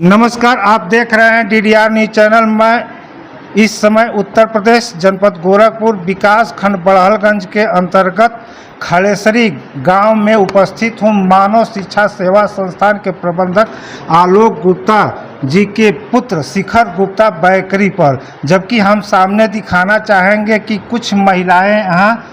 नमस्कार, आप देख रहे हैं DDR न्यूज चैनल। मैं इस समय उत्तर प्रदेश जनपद गोरखपुर विकास खंड बड़हलगंज के अंतर्गत खड़ेसरी गांव में उपस्थित हूं। मानव शिक्षा सेवा संस्थान के प्रबंधक आलोक गुप्ता जी के पुत्र शिखर गुप्ता बेकरी पर, जबकि हम सामने दिखाना चाहेंगे कि कुछ महिलाएं यहाँ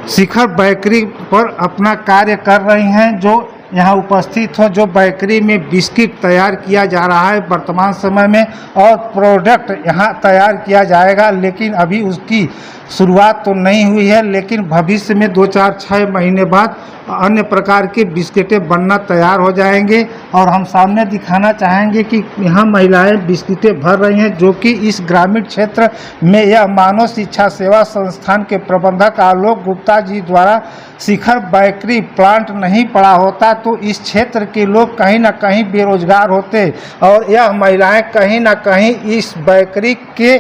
शिखर बेकरी पर अपना कार्य कर रही हैं, जो यहाँ उपस्थित हो, जो बेकरी में बिस्किट तैयार किया जा रहा है वर्तमान समय में, और प्रोडक्ट यहाँ तैयार किया जाएगा, लेकिन अभी उसकी शुरुआत तो नहीं हुई है, लेकिन भविष्य में 2-4-6 महीने बाद अन्य प्रकार के बिस्किटें बनना तैयार हो जाएंगे। और हम सामने दिखाना चाहेंगे कि यहाँ महिलाएं बिस्किटें भर रही हैं, जो कि इस ग्रामीण क्षेत्र में यह मानव शिक्षा सेवा संस्थान के प्रबंधक आलोक गुप्ता जी द्वारा शिखर बेकरी प्लांट नहीं पड़ा होता तो इस क्षेत्र के लोग कहीं ना कहीं बेरोजगार होते, और यह महिलाएं कहीं ना कहीं इस बेकरी के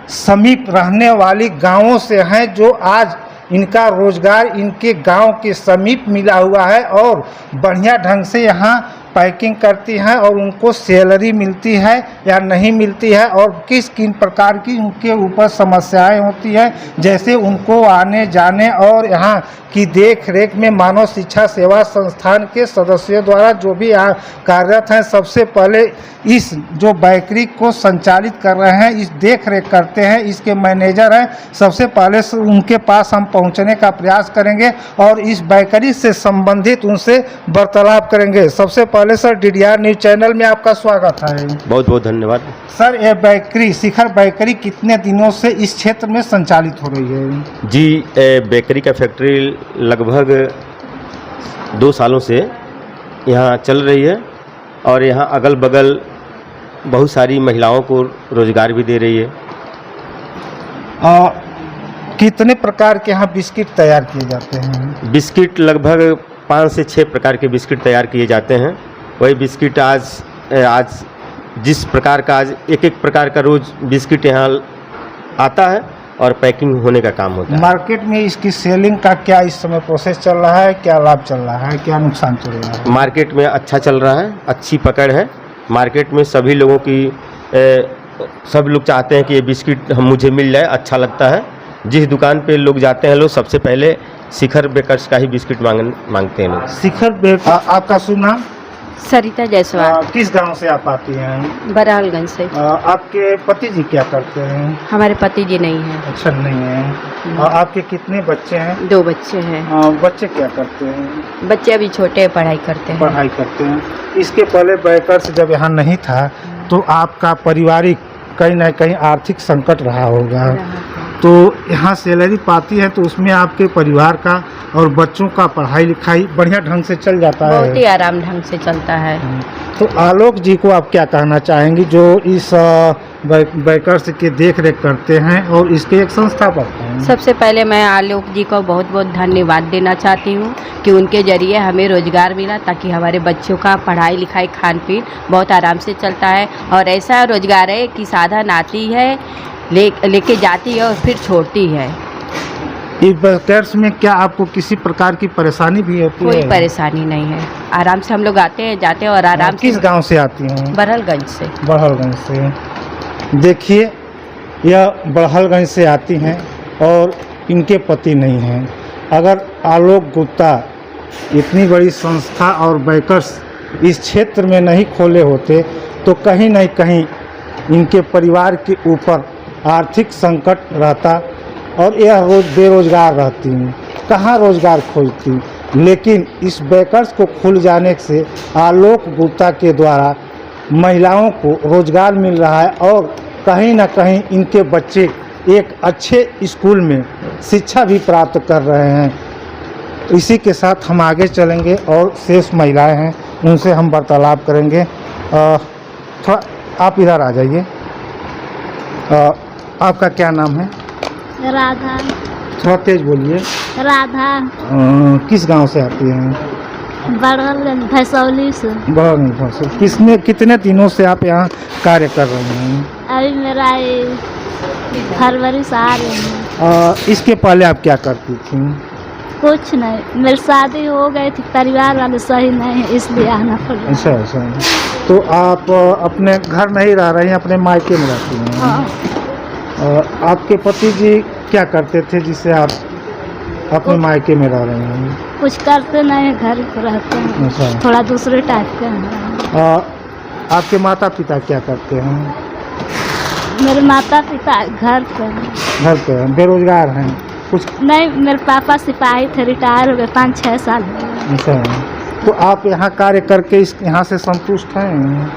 समीप रहने वाली गांवों से हैं, जो आज इनका रोजगार इनके गांव के समीप मिला हुआ है और बढ़िया ढंग से यहाँ पैकिंग करती हैं और उनको सैलरी मिलती है या नहीं मिलती है, और किन प्रकार की उनके ऊपर समस्याएं होती हैं, जैसे उनको आने जाने और यहाँ की देख रेख में मानव शिक्षा सेवा संस्थान के सदस्यों द्वारा जो भी यहाँ कार्यरत हैं, सबसे पहले इस जो बेकरी को संचालित कर रहे हैं, इस देख रेख करते हैं, इसके मैनेजर हैं, सबसे पहले उनके पास हम पहुँचने का प्रयास करेंगे और इस बेकरी से संबंधित उनसे वार्तालाप करेंगे। सबसे पहले सर, DDR न्यूज चैनल में आपका स्वागत है। बहुत बहुत धन्यवाद सर। ये बेकरी शिखर बेकरी कितने दिनों से इस क्षेत्र में संचालित हो रही है? जी, बेकरी का फैक्ट्री लगभग 2 सालों से यहाँ चल रही है और यहाँ अगल बगल बहुत सारी महिलाओं को रोजगार भी दे रही है। कितने प्रकार के यहाँ बिस्किट तैयार किए जाते हैं? बिस्किट लगभग 5 से 6 प्रकार के बिस्किट तैयार किए जाते हैं। वही बिस्किट आज जिस प्रकार का आज एक प्रकार का रोज बिस्किट यहाँ आता है और पैकिंग होने का काम होता है। मार्केट में इसकी सेलिंग का क्या इस समय प्रोसेस चल रहा है? क्या लाभ चल रहा है, क्या नुकसान चल रहा है? मार्केट में अच्छा चल रहा है, अच्छी पकड़ है मार्केट में। सभी लोगों की सब लोग चाहते हैं कि ये बिस्किट मुझे मिल जाए, अच्छा लगता है। जिस दुकान पे लोग जाते हैं, लोग सबसे पहले शिखर बेकर्स का ही बिस्किट मांगते हैं लोग। शिखर बेकर, आपका शुभ नाम? सरिता जायसवाल। किस गांव से आप आती हैं? बड़हलगंज से। आपके पति जी क्या करते हैं? हमारे पति जी नहीं हैं। अच्छा, नहीं है। आपके कितने बच्चे हैं? 2 बच्चे हैं। बच्चे क्या करते हैं? बच्चे अभी छोटे पढ़ाई करते हैं। पढ़ाई करते हैं। इसके पहले बेकर्स जब यहाँ नहीं था तो आपका पारिवारिक कहीं ना कहीं आर्थिक संकट रहा होगा, तो यहाँ सैलरी पाती है तो उसमें आपके परिवार का और बच्चों का पढ़ाई लिखाई बढ़िया ढंग से चल जाता है? बहुत ही आराम ढंग से चलता है। तो आलोक जी को आप क्या कहना चाहेंगी, जो इस बेकर्स की देख रेख करते हैं और इसके एक संस्थापक हैं? सबसे पहले मैं आलोक जी को बहुत बहुत धन्यवाद देना चाहती हूँ कि उनके जरिए हमें रोजगार मिला, ताकि हमारे बच्चों का पढ़ाई लिखाई खान पीन बहुत आराम से चलता है। और ऐसा रोजगार है कि साधन आती है, लेके जाती है और फिर छोड़ती है। इस बेकर्स में क्या आपको किसी प्रकार की परेशानी भी होती है? कोई परेशानी नहीं है, आराम से हम लोग आते हैं जाते हैं और आराम से। किस गांव से आती हैं? बड़हलगंज से। बड़हलगंज से। देखिए, यह बड़हलगंज से आती हैं और इनके पति नहीं हैं। अगर आलोक गुप्ता इतनी बड़ी संस्था और बेकर्स इस क्षेत्र में नहीं खोले होते तो कहीं न कहीं इनके परिवार के ऊपर आर्थिक संकट रहता और यह रोज बेरोजगार रहती, कहाँ रोजगार खोजती। लेकिन इस बेकर्स को खुल जाने से आलोक गुप्ता के द्वारा महिलाओं को रोजगार मिल रहा है और कहीं ना कहीं इनके बच्चे एक अच्छे स्कूल में शिक्षा भी प्राप्त कर रहे हैं। इसी के साथ हम आगे चलेंगे और शेष महिलाएं हैं, उनसे हम वार्तालाप करेंगे। थोड़ा आप इधर आ जाइए। आपका क्या नाम है? राधा। थोड़ा तेज बोलिए। राधा। किस गांव से आती हैं? बड़हलगंज भैसौली से। बड़हलगंज से। कितने दिनों से आप यहाँ कार्य कर रहे हैं? अभी मेरा फरवरी से आ रहे हैं। इसके पहले आप क्या करती थी? कुछ नहीं, मेरी शादी हो गई थी, परिवार वाले सही नहीं है इसलिए आना पड़ा। अच्छा अच्छा। तो आप अपने घर नहीं रह रही हैं, अपने मायके में रहती हैं? हाँ। आपके पति जी क्या करते थे जिससे आप अपने मायके में रह रही हैं? कुछ करते नहीं है, घर पर रहते हैं। अच्छा। थोड़ा दूसरे टाइप के हैं। आपके माता पिता क्या करते हैं? मेरे माता पिता घर पे हैं। घर पे हैं, बेरोजगार हैं कुछ? नहीं, मेरे पापा सिपाही थे, रिटायर हो गए, 5-6 साल हो गए। अच्छा। तो आप यहाँ कार्य करके यहाँ से संतुष्ट हैं?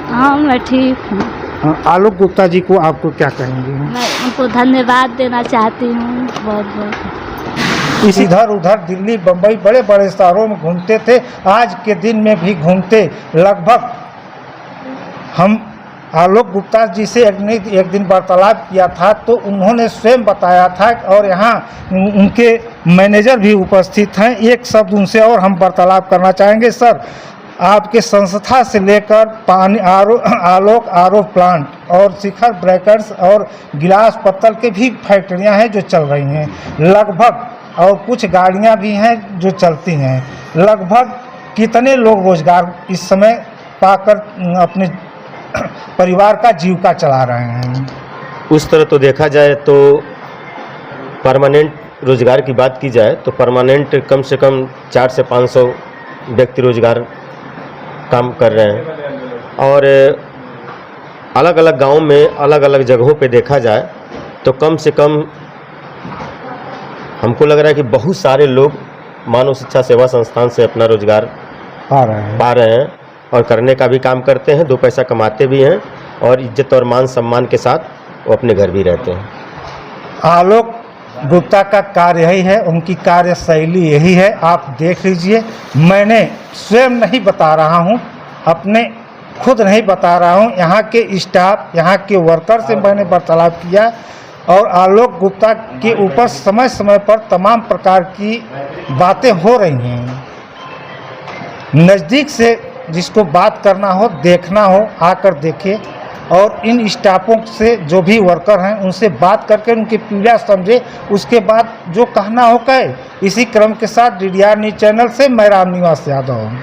हाँ, मैं ठीक हूँ। आलोक गुप्ता जी को आपको क्या कहेंगे? मैं उनको धन्यवाद देना चाहती हूँ बहुत बहुत। इस इधर उधर दिल्ली बम्बई बड़े बड़े शहरों में घूमते थे, आज के दिन में भी घूमते। लगभग हम आलोक गुप्ता जी से एक दिन वार्तालाप किया था तो उन्होंने स्वयं बताया था, और यहाँ उनके मैनेजर भी उपस्थित हैं। एक शब्द उनसे और हम वार्तालाप करना चाहेंगे। सर, आपके संस्था से लेकर पानी आलोक आरओ प्लांट और शिखर ब्रेकर्स और गिलास पत्तल के भी फैक्ट्रियाँ हैं जो चल रही हैं लगभग, और कुछ गाड़ियाँ भी हैं जो चलती हैं। लगभग कितने लोग रोजगार इस समय पाकर अपने परिवार का जीविका चला रहे हैं? उस तरह तो देखा जाए तो परमानेंट रोज़गार की बात की जाए तो परमानेंट कम से कम 400 से 500 व्यक्ति रोजगार काम कर रहे हैं। और अलग अलग गांव में अलग अलग जगहों पे देखा जाए तो कम से कम हमको लग रहा है कि बहुत सारे लोग मानव शिक्षा सेवा संस्थान से अपना रोजगार पा रहे हैं और करने का भी काम करते हैं, 2 पैसा कमाते भी हैं और इज्जत और मान सम्मान के साथ वो अपने घर भी रहते हैं। आलोक गुप्ता का कार्य यही है, उनकी कार्यशैली यही है। आप देख लीजिए, मैंने स्वयं नहीं बता रहा हूँ, अपने खुद नहीं बता रहा हूँ, यहाँ के स्टाफ, यहाँ के वर्कर से मैंने वार्तालाप किया और आलोक गुप्ता के ऊपर समय समय पर तमाम प्रकार की बातें हो रही हैं। नज़दीक से जिसको बात करना हो, देखना हो, आकर देखे और इन स्टाफों से जो भी वर्कर हैं उनसे बात करके उनकी पीड़ा समझे, उसके बाद जो कहना हो कहे। इसी क्रम के साथ DDR न्यूज़ चैनल से मैं राम निवास यादव हूँ।